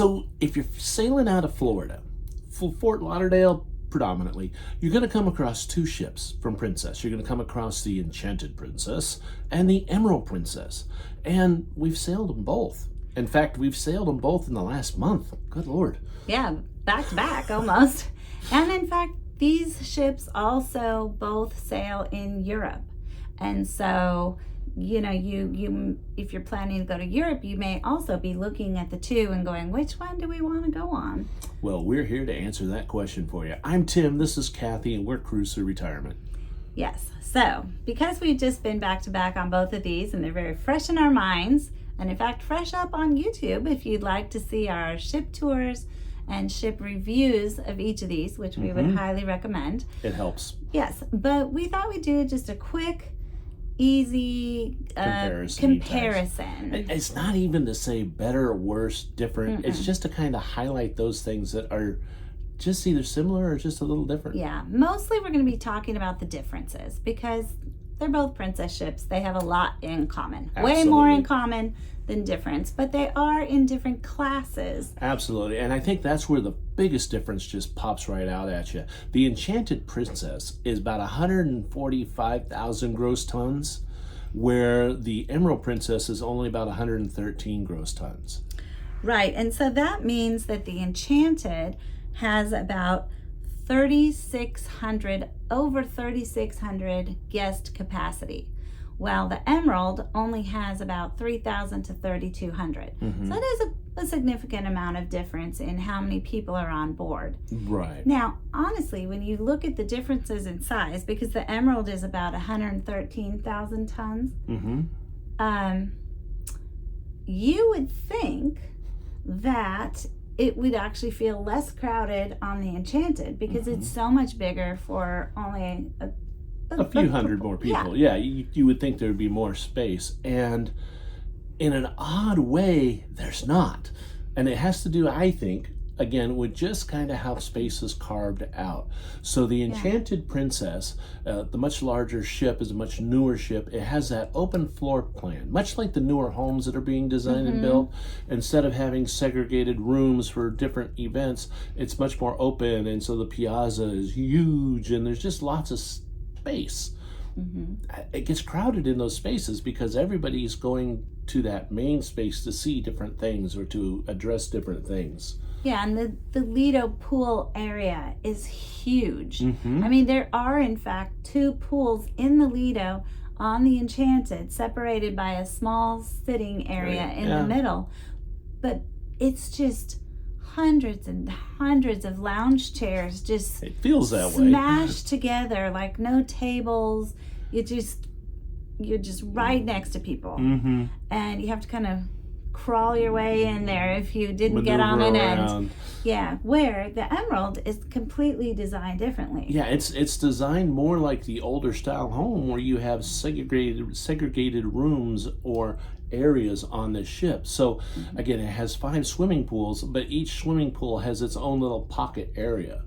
So if you're sailing out of Florida, Fort Lauderdale predominantly, you're going to come across two ships from Princess. You're going to come across the Enchanted Princess and the Emerald Princess. And we've sailed them both. In fact, we've sailed them both in the last month. Good Lord. Yeah, back to back almost. And in fact, these ships also both sail in Europe. And so, you if you're planning to go to Europe, you may also be looking at the two and going, which one do we want to go on? Well, we're here to answer that question for you. I'm Tim, this is Kathy, and we're Cruise Through Retirement. Yes. So, because we've just been back to back on both of these and they're very fresh in our minds, and in fact, fresh up on YouTube if you'd like to see our ship tours and ship reviews of each of these, which we would highly recommend. It helps. Yes, but we thought we'd do just a quick, easy comparison. It's not even to say better or worse, different. It's just to kind of highlight those things that are just either similar or just a little different. Yeah, mostly we're going to be talking about the differences because they're both princess ships. They have a lot in common. Absolutely. Way more in common than difference, but they are in different classes. Absolutely, and I think that's where the biggest difference just pops right out at you. The Enchanted Princess is about 145,000 gross tons, where the Emerald Princess is only about 113 gross tons. Right, and so that means that the Enchanted has about 3,600, over 3,600 guest capacity, while the Emerald only has about 3,000 to 3,200. So that is a significant amount of difference in how many people are on board. Right. Now, honestly, when you look at the differences in size, because the Emerald is about 113,000 tons, you would think that it would actually feel less crowded on the Enchanted because it's so much bigger for only a few hundred more people. Yeah, you would think there would be more space. And in an odd way, there's not. And it has to do, I think, again, with just kind of how space is carved out. So the Enchanted Princess, the much larger ship, is a much newer ship. It has that open floor plan, much like the newer homes that are being designed and built. Instead of having segregated rooms for different events, it's much more open, and so the piazza is huge, and there's just lots of space. It gets crowded in those spaces because everybody's going to that main space to see different things or to address different things. Yeah, and the Lido pool area is huge. I mean, there are in fact two pools in the Lido on the Enchanted, separated by a small sitting area in the middle. But it's just hundreds and hundreds of lounge chairs just it feels that smashed together, like no tables. You're just right next to people, and you have to kind of crawl your way in there if you didn't get on an end. Yeah, where the Emerald is completely designed differently. Yeah, it's designed more like the older style home where you have segregated rooms or areas on the ship. So again, it has 5 swimming pools, but each swimming pool has its own little pocket area.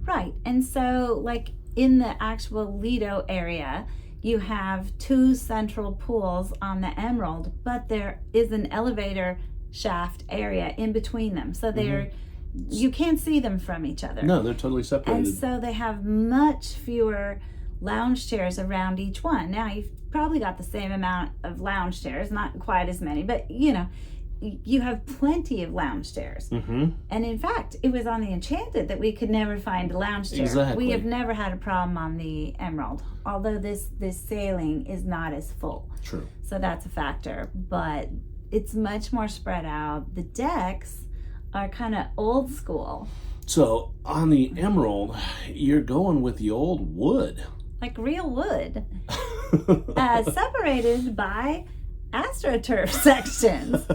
Right, and so like in the actual Lido area, you have 2 central pools on the Emerald, but there is an elevator shaft area in between them. So they're you can't see them from each other. No, they're totally separated. And so they have much fewer lounge chairs around each one. Now, you've probably got the same amount of lounge chairs, not quite as many, but you have plenty of lounge chairs. And in fact, it was on the Enchanted that we could never find a lounge chair. Exactly. We have never had a problem on the Emerald, although this sailing is not as full. True. So that's a factor, but it's much more spread out. The decks are kind of old school. So on the Emerald, you're going with the old wood. Like real wood. Separated by AstroTurf sections,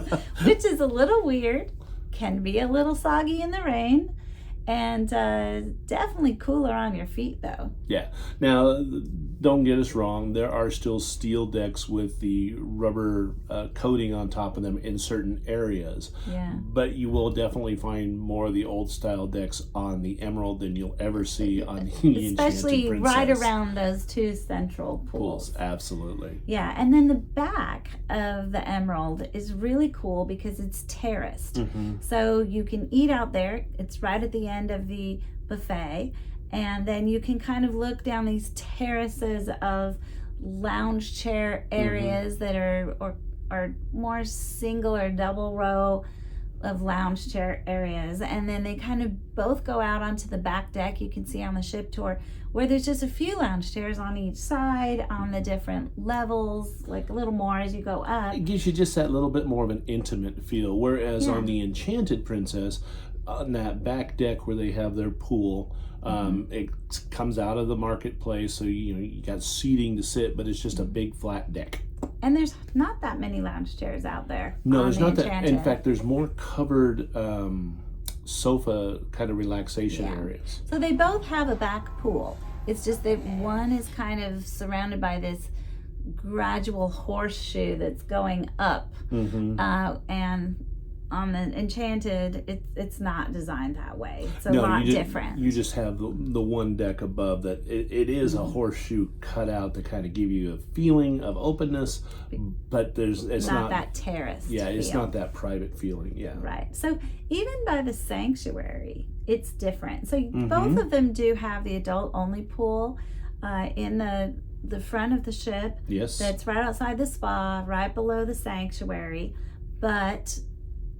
which is a little weird, can be a little soggy in the rain, and definitely cooler on your feet though. Yeah. Now, don't get us wrong. There are still steel decks with the rubber coating on top of them in certain areas. Yeah. But you will definitely find more of the old style decks on the Emerald than you'll ever see on the Enchanted Especially Princess. right around those two central pools. Absolutely. Yeah, and then the back of the Emerald is really cool because it's terraced. Mm-hmm. So you can eat out there. It's right at the end of the buffet, and then you can kind of look down these terraces of lounge chair areas that are more single or double row of lounge chair areas, and then they kind of both go out onto the back deck. You can see on the ship tour where there's just a few lounge chairs on each side on the different levels, like a little more as you go up. It gives you just that little bit more of an intimate feel, whereas on the Enchanted Princess, on that back deck where they have their pool, it comes out of the marketplace, so you got seating to sit, but it's just a big flat deck. And there's not that many lounge chairs out there. No, there's not Enchanted. that. In fact, there's more covered sofa kind of relaxation areas. So they both have a back pool. It's just that one is kind of surrounded by this gradual horseshoe that's going up, and on the Enchanted, it's not designed that way. It's a lot different. You just have the one deck above that. It is a horseshoe cut out to kind of give you a feeling of openness, but it's not that terrace. Yeah, it's not that private feeling. Yeah. Right. So even by the sanctuary, it's different. So both of them do have the adult only pool in the front of the ship. Yes. That's right outside the spa, right below the sanctuary, but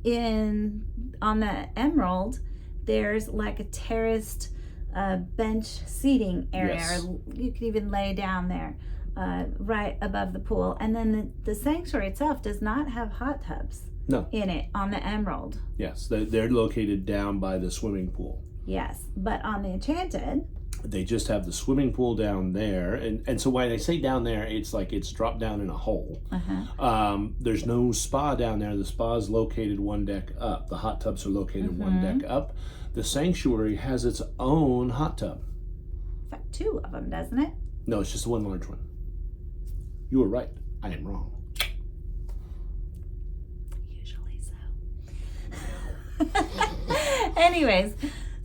on the Emerald, there's like a terraced bench seating area. Yes. You could even lay down there right above the pool. And then the sanctuary itself does not have hot tubs in it on the Emerald. Yes, they're located down by the swimming pool. Yes, but on the Enchanted, they just have the swimming pool down there, and so when I say down there, it's like it's dropped down in a hole. There's no spa down there. The spa is located one deck up. The hot tubs are located one deck up. The sanctuary has its own hot tub. In fact, two of them, doesn't it? No, it's just one large one. You were right. I am wrong. Usually so. Anyways.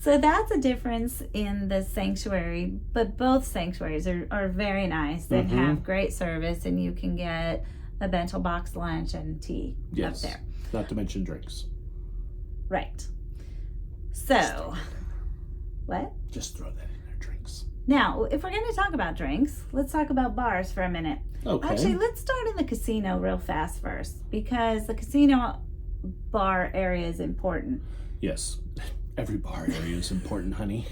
So that's a difference in the sanctuary, but both sanctuaries are very nice and have great service, and you can get a bento box lunch and tea up there. Not to mention drinks. Right. So, what? Just throw that in there, drinks. Now, if we're going to talk about drinks, let's talk about bars for a minute. Okay. Actually, let's start in the casino real fast first, because the casino bar area is important. Yes. Every bar area is important, honey.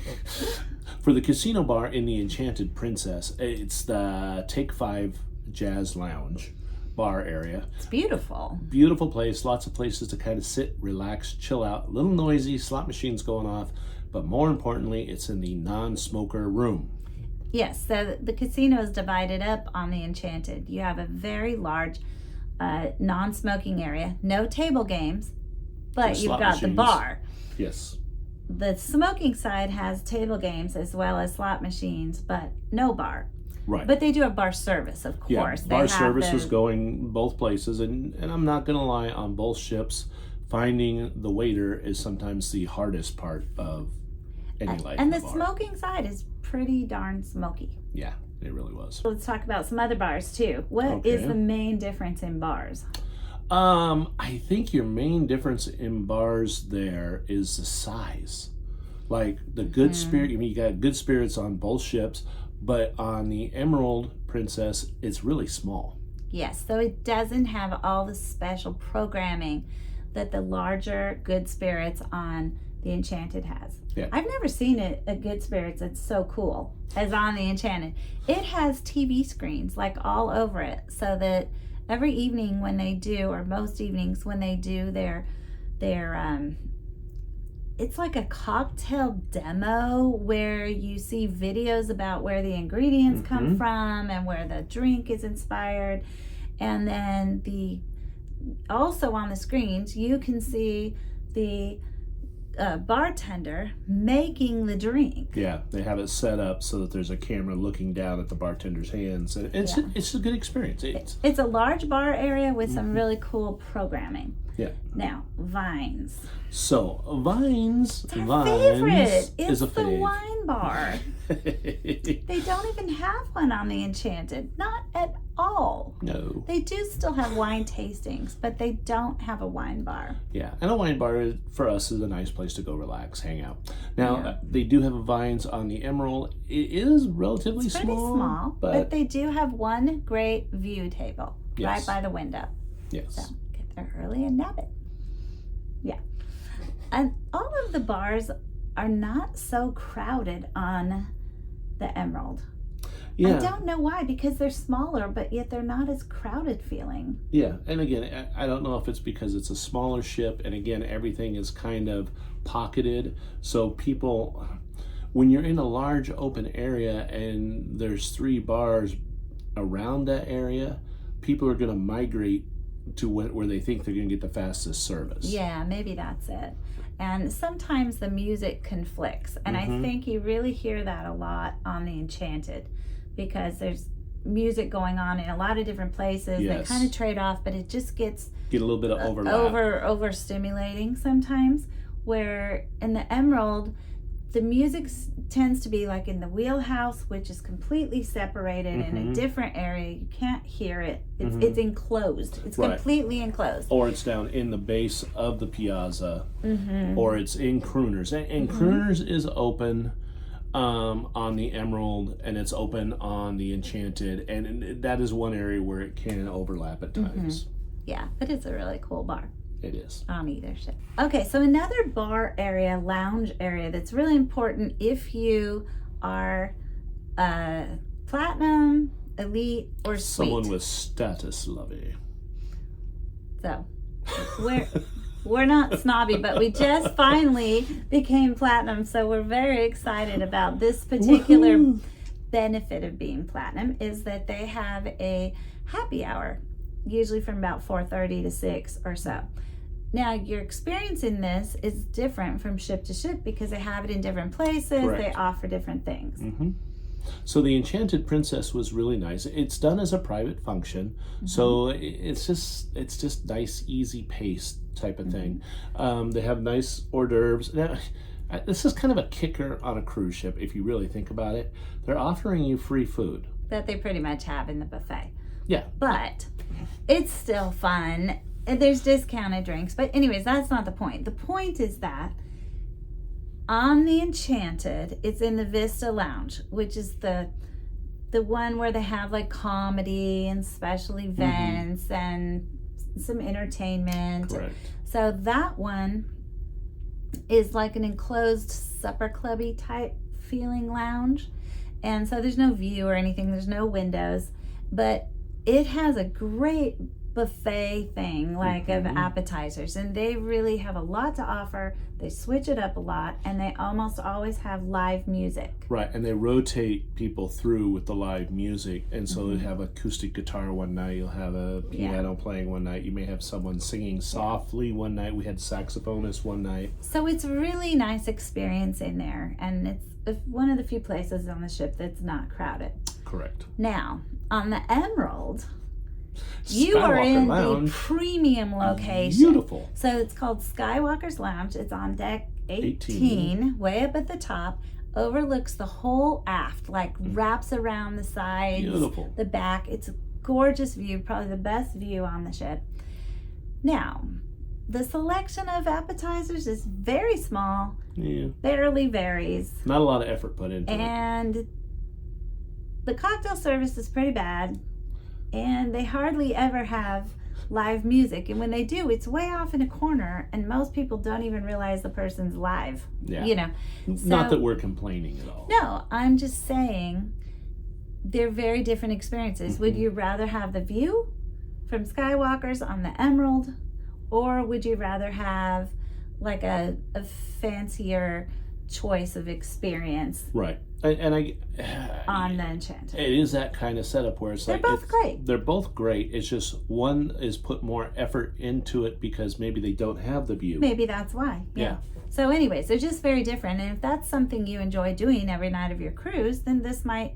For the casino bar in the Enchanted Princess, it's the Take 5 Jazz Lounge bar area. It's beautiful. Beautiful place. Lots of places to kind of sit, relax, chill out. A little noisy, slot machines going off. But more importantly, it's in the non-smoker room. Yes, so the casino is divided up on the Enchanted. You have a very large non-smoking area. No table games, but you've got the bar. Yes. The smoking side has table games as well as slot machines, but no bar. Right. But they do have bar service, of course. Yeah, bar service was going both places, and I'm not going to lie, on both ships, finding the waiter is sometimes the hardest part of any life. And the smoking side is pretty darn smoky. Yeah, it really was. Let's talk about some other bars too. What is the main difference in bars? I think your main difference in bars there is the size. Like the good spirit, I mean, you got good spirits on both ships, but on the Emerald Princess, it's really small. Yes, so it doesn't have all the special programming that the larger good spirits on the Enchanted has. Yeah. I've never seen a good spirits that's so cool as on the Enchanted. It has TV screens like all over it, so that every evening when they do, or most evenings when they do their it's like a cocktail demo where you see videos about where the ingredients come from and where the drink is inspired. And then also on the screens, you can see the bartender making the drink. Yeah, they have it set up so that there's a camera looking down at the bartender's hands. And it's a good experience. It's a large bar area with some really cool programming. Yeah. Now, Vines. So, Vines Favorite. It's is a the fave. wine bar. They don't even have one on the Enchanted. Not at all. No. They do still have wine tastings, but they don't have a wine bar. Yeah, and a wine bar for us is a nice place to go relax, hang out. Now, they do have Vines on the Emerald. It is relatively It's pretty small, but they do have one great view table right by the window. Yes. So get there early and nab it. Yeah. And all of the bars are not so crowded on the Emerald. Yeah. I don't know why, because they're smaller, but yet they're not as crowded feeling. Yeah, and again, I don't know if it's because it's a smaller ship, and again, everything is kind of pocketed. So people, when you're in a large open area and there's 3 bars around that area, people are going to migrate to where they think they're going to get the fastest service. Yeah, maybe that's it. And sometimes the music conflicts, and I think you really hear that a lot on the Enchanted, because there's music going on in a lot of different places. They kind of trade off, but it just gets a little bit of overlap. Overstimulating sometimes. Where in the Emerald, the music tends to be like in the wheelhouse, which is completely separated in a different area. You can't hear it. It's enclosed. It's completely enclosed. Or it's down in the base of the piazza, or it's in Crooners. And Crooners is open on the Emerald, and it's open on the Enchanted, and that is one area where it can overlap at times. Yeah, but it's a really cool bar. It is. On either ship. Okay, so another bar area, lounge area that's really important if you are platinum, elite, or suite. Someone with status, lovey. So, we're not snobby, but we just finally became platinum, so we're very excited about this particular benefit of being platinum, is that they have a happy hour, usually from about 4:30 to 6 or so. Now, your experience in this is different from ship to ship because they have it in different places. Correct. They offer different things. So the Enchanted Princess was really nice. It's done as a private function, so it's just nice, easy pace type of thing. They have nice hors d'oeuvres. Now, this is kind of a kicker on a cruise ship if you really think about it. They're offering you free food That they pretty much have in the buffet. Yeah. But it's still fun. There's discounted drinks. But anyways, that's not the point. The point is that on the Enchanted, it's in the Vista Lounge, which is the one where they have like comedy and special events and some entertainment. Correct. So that one is like an enclosed supper clubby type feeling lounge. And so there's no view or anything. There's no windows. But it has a great buffet thing, like of appetizers, and they really have a lot to offer. They switch it up a lot, and they almost always have live music. Right, and they rotate people through with the live music, and so they have acoustic guitar one night, you'll have a piano playing one night, you may have someone singing softly one night, we had saxophonist one night. So it's a really nice experience in there, and it's one of the few places on the ship that's not crowded. Correct. Now, on the Emerald, you are in the premium location. Beautiful. So it's called Skywalker's Lounge. It's on deck 18, way up at the top. Overlooks the whole aft, like wraps around the sides, Beautiful. the back. It's a gorgeous view, probably the best view on the ship. Now, the selection of appetizers is very small, barely varies. Not a lot of effort put into it. And the cocktail service is pretty bad. And they hardly ever have live music. And when they do, it's way off in a corner, and most people don't even realize the person's live. Yeah. You know. Not that we're complaining at all. No, I'm just saying they're very different experiences. Would you rather have the view from Skywalker's on the Emerald, or would you rather have like a fancier choice of experience. Right. And I on the Enchanted. It is that kind of setup where it's they're like both great. They're both great. It's just one is put more effort into it because maybe they don't have the view. Maybe that's why. Yeah. So anyways, they're just very different. And if that's something you enjoy doing every night of your cruise, then this might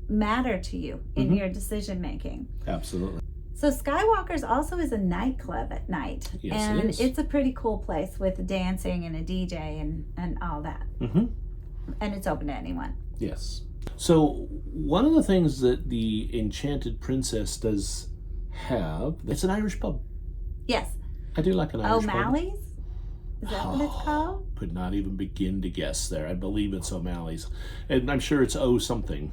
matter to you in your decision making. Absolutely. So Skywalker's also is a nightclub at night. Yes, and it is. It's a pretty cool place with dancing and a DJ and all that. And it's open to anyone. Yes. So one of the things that the Enchanted Princess does have, it's an Irish pub. Yes. I do like an Irish pub. O'Malley's? Is that what it's called? Could not even begin to guess there. I believe it's O'Malley's. And I'm sure it's O something.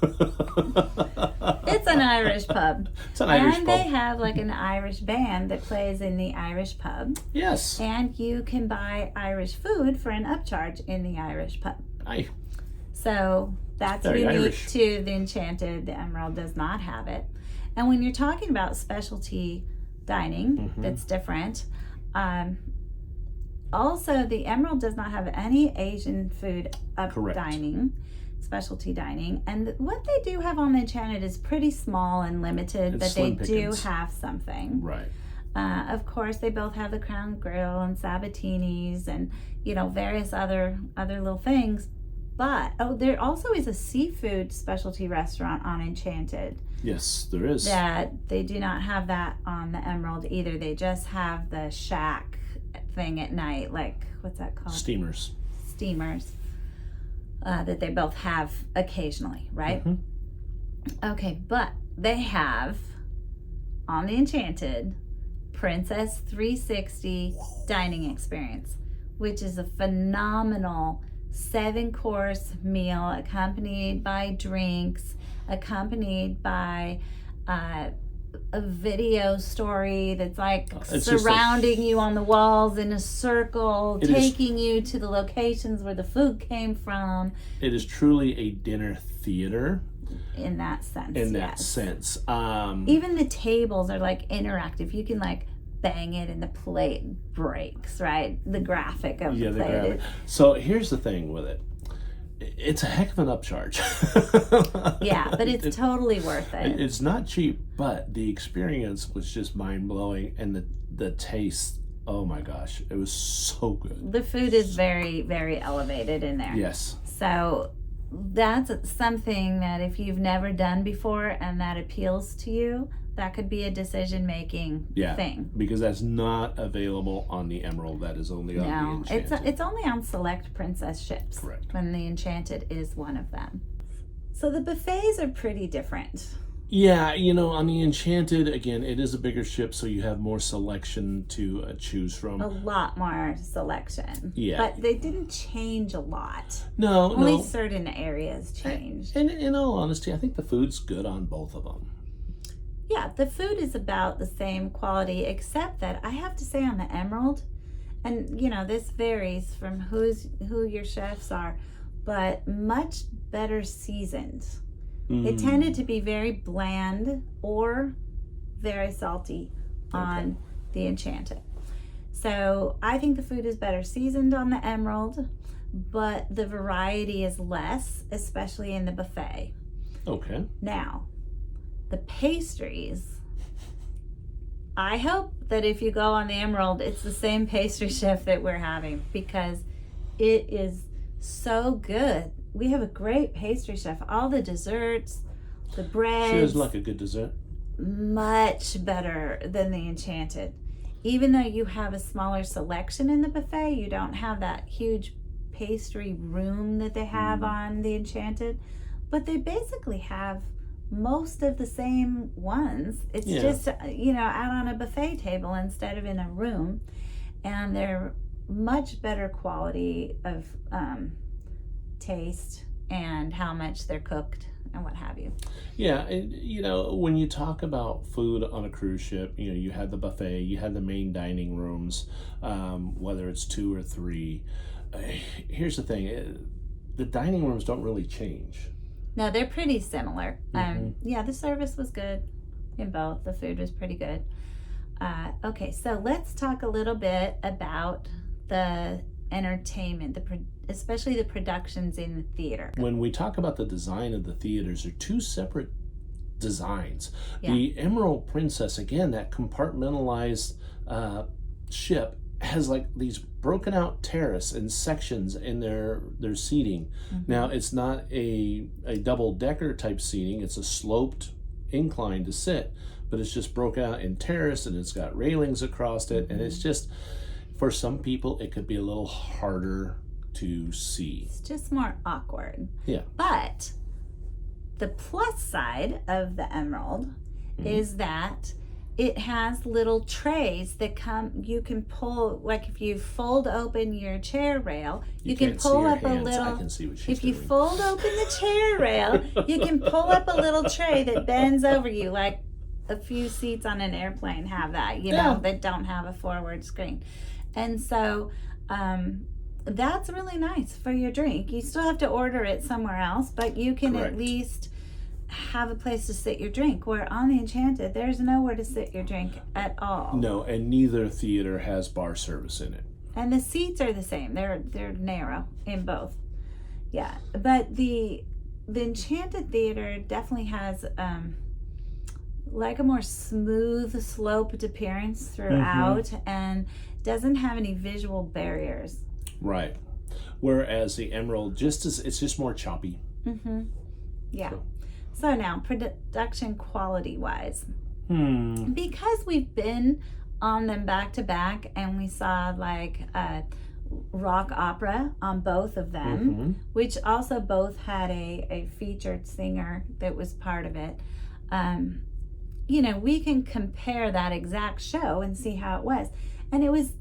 It's an Irish pub. It's an Irish and pub. they have like an Irish band that plays in the Irish pub. Yes. And you can buy Irish food for an upcharge in the Irish pub. So that's very unique Irish. to the Enchanted. The Emerald does not have it. And when you're talking about specialty dining, that's different. Also, the Emerald does not have any Asian food dining, specialty dining. And what they do have on the Enchanted is pretty small and limited, but they do have something. Right. Of course, they both have the Crown Grill and Sabatinis and, various other little things. But, there also is a seafood specialty restaurant on Enchanted. Yes, there is. That they do not have that on the Emerald either. They just have the shack thing at night, like, what's that called? Steamers. That they both have occasionally, right? Okay, but they have, on the Enchanted, Princess 360 dining experience, which is a phenomenal 7-course meal accompanied by drinks, accompanied by a video story that's like surrounding you on the walls in a circle, taking you to the locations where the food came from. It is truly a dinner theater. In that sense. Even the tables are like interactive. You can like bang it and the plate breaks, right? The graphic of the plate. So here's the thing with it. It's a heck of an upcharge. Yeah, but it's totally worth it. It's not cheap, but the experience was just mind-blowing, and the taste, oh my gosh, it was so good. The food is very, very elevated in there. Yes. So that's something that if you've never done before and that appeals to you, that could be a decision-making thing. Because that's not available on the Emerald. That is only on the Enchanted. It's only on select princess ships. Correct. When the Enchanted is one of them. So the buffets are pretty different. Yeah, on the Enchanted, again, it is a bigger ship, so you have more selection to choose from. A lot more selection. Yeah. But they didn't change a lot. No, Only certain areas changed. And in all honesty, I think the food's good on both of them. Yeah, the food is about the same quality, except that I have to say on the Emerald, and this varies from who your chefs are, but much better seasoned. It tended to be very bland or very salty on the Enchanted. So I think the food is better seasoned on the Emerald, but the variety is less, especially in the buffet. Okay. Now, the pastries, I hope that if you go on the Emerald, it's the same pastry chef that we're having, because it is so good. We have a great pastry chef. All the desserts, the breads. She does like a good dessert. Much better than the Enchanted. Even though you have a smaller selection in the buffet, you don't have that huge pastry room that they have on the Enchanted. But they basically have most of the same ones. It's just, out on a buffet table instead of in a room. And they're much better quality of taste and how much they're cooked and what have you. Yeah, and, when you talk about food on a cruise ship, you had the buffet, you had the main dining rooms, whether it's 2 or 3. Here's the thing, the dining rooms don't really change. No, they're pretty similar. The service was good in both. The food was pretty good. Okay, so let's talk a little bit about the entertainment, especially the productions in the theater. When we talk about the design of the theaters, they're two separate designs. Yeah. The Emerald Princess, again, that compartmentalized ship, has like these broken out terrace and sections in their seating. Now, it's not a double decker type seating, it's a sloped incline to sit, but it's just broken out in terrace, and it's got railings across it, and it's just, for some people, it could be a little harder to see. It's just more awkward. Yeah. But the plus side of the Emerald is that it has little trays that you can pull, like if you fold open your chair rail, you can pull up a little, I can see what she's if you doing. fold open the chair rail, you can pull up a little tray that bends over you, like a few seats on an airplane have that, you know, that don't have a forward screen. And so that's really nice for your drink. You still have to order it somewhere else, but you can at least have a place to sit your drink, where on the Enchanted there's nowhere to sit your drink at all. No, and neither theater has bar service in it. And the seats are the same. They're narrow in both. Yeah, but the Enchanted Theater definitely has like a more smooth sloped appearance throughout, and doesn't have any visual barriers. Right. Whereas the Emerald it's just more choppy. Yeah. So now, production quality wise, because we've been on them back to back, and we saw like rock opera on both of them, which also both had a featured singer that was part of it. You know, we can compare that exact show and see how it was. And it was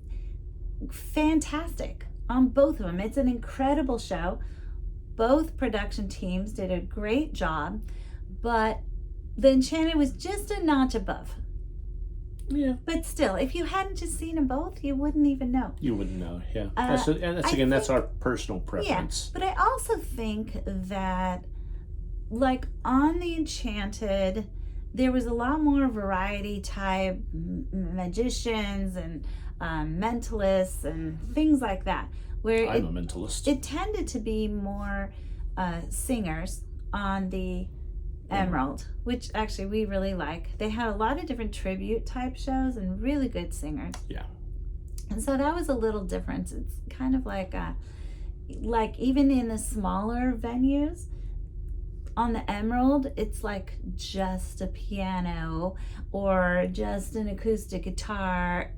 fantastic on both of them. It's an incredible show. Both production teams did a great job, but the Enchanted was just a notch above. Yeah. But still, if you hadn't just seen them both, you wouldn't even know. You wouldn't know, yeah. That's our personal preference. Yeah, but I also think that, like, on the Enchanted, there was a lot more variety type magicians and mentalists and things like that. Where I'm a mentalist. It tended to be more singers on the Emerald, which actually we really like. They had a lot of different tribute type shows and really good singers. Yeah. And so that was a little difference. It's kind of like even in the smaller venues, on the Emerald, it's like just a piano or just an acoustic guitar,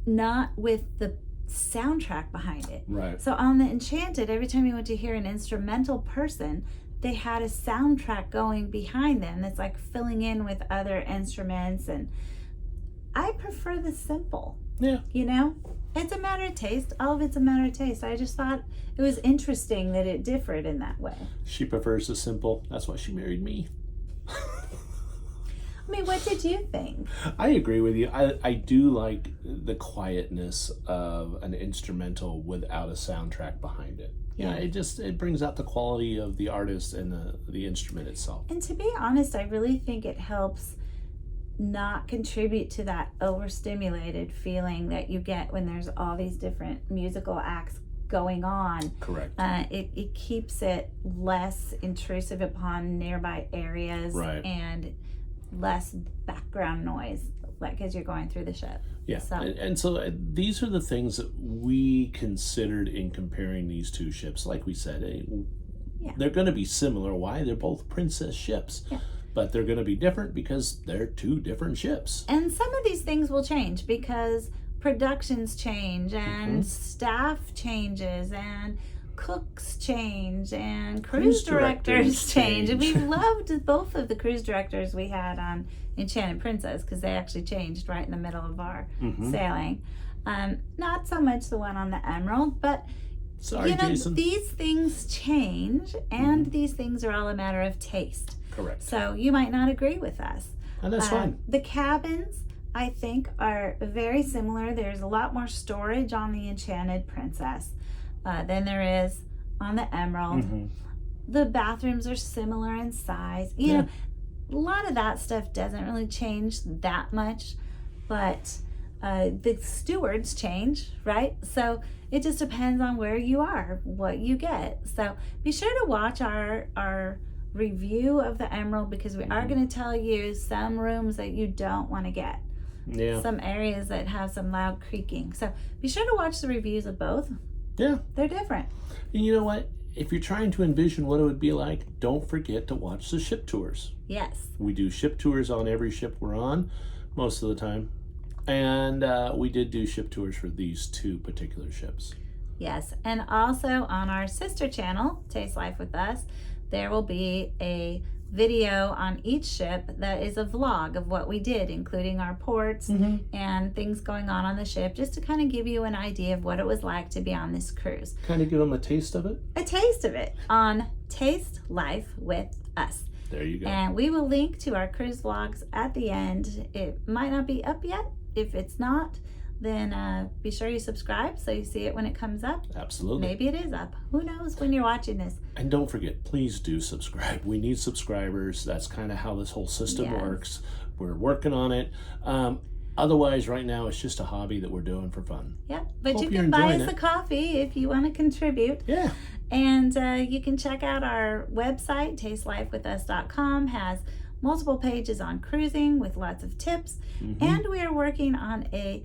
not with the soundtrack behind it. Right. So on the Enchanted, every time you went to hear an instrumental person, they had a soundtrack going behind them that's like filling in with other instruments, and I prefer the simple. Yeah. You know? It's a matter of taste. All of it's a matter of taste. I just thought it was interesting that it differed in that way. She prefers the simple. That's why she married me. I mean, what did you think? I agree with you. I do like the quietness of an instrumental without a soundtrack behind it. Yeah, it brings out the quality of the artist and the instrument itself. And to be honest, I really think it helps not contribute to that overstimulated feeling that you get when there's all these different musical acts going on. Correct. It keeps it less intrusive upon nearby areas, right, and less background noise, like as you're going through the show. Yeah. So these are the things that we considered in comparing these two ships. Like we said, they're going to be similar. Why? They're both princess ships. Yeah. But they're going to be different because they're two different ships. And some of these things will change because productions change and staff changes and cooks change and cruise directors change. And we loved both of the cruise directors we had on Enchanted Princess because they actually changed right in the middle of our sailing. Not so much the one on the Emerald, but Jason. These things change, and these things are all a matter of taste. Correct. So you might not agree with us. And that's fine. The cabins, I think, are very similar. There's a lot more storage on the Enchanted Princess than there is on the Emerald. The bathrooms are similar in size. You know, a lot of that stuff doesn't really change that much, but the stewards change, right? So it just depends on where you are, what you get. So be sure to watch our review of the Emerald, because we are going to tell you some rooms that you don't want to get. Yeah. Some areas that have some loud creaking. So be sure to watch the reviews of both. Yeah. They're different. And you know what? If you're trying to envision what it would be like, don't forget to watch the ship tours. Yes. We do ship tours on every ship we're on, most of the time. And we did do ship tours for these 2 particular ships. Yes. And also on our sister channel, Taste Life with Us, there will be a video on each ship that is a vlog of what we did, including our ports and things going on the ship, just to kind of give you an idea of what it was like to be on this cruise. Kind of give them a taste of it? A taste of it on Taste Life with Us. There you go. And we will link to our cruise vlogs at the end. It might not be up yet. If it's not, then be sure you subscribe so you see it when it comes up. Absolutely. Maybe it is up. Who knows when you're watching this? And don't forget, please do subscribe. We need subscribers. That's kind of how this whole system works. We're working on it. Otherwise, right now, it's just a hobby that we're doing for fun. Yep. But Hope you you're can buy enjoying us it. a coffee if you want to contribute. Yeah. And you can check out our website, tastelifewithus.com. Has multiple pages on cruising with lots of tips. And we are working on a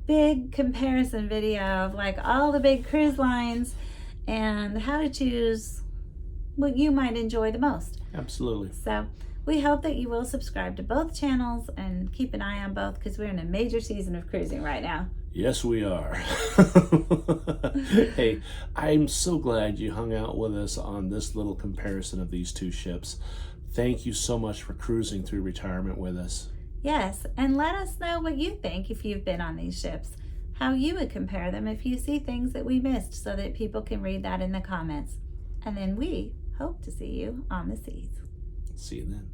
big comparison video of like all the big cruise lines and how to choose what you might enjoy the most. Absolutely. So we hope that you will subscribe to both channels and keep an eye on both, because we're in a major season of cruising right now. Yes, we are. Hey, I'm so glad you hung out with us on this little comparison of these 2 ships. Thank you so much for cruising through retirement with us. Yes, and let us know what you think if you've been on these ships, how you would compare them if you see things that we missed, so that people can read that in the comments. And then we hope to see you on the seas. See you then.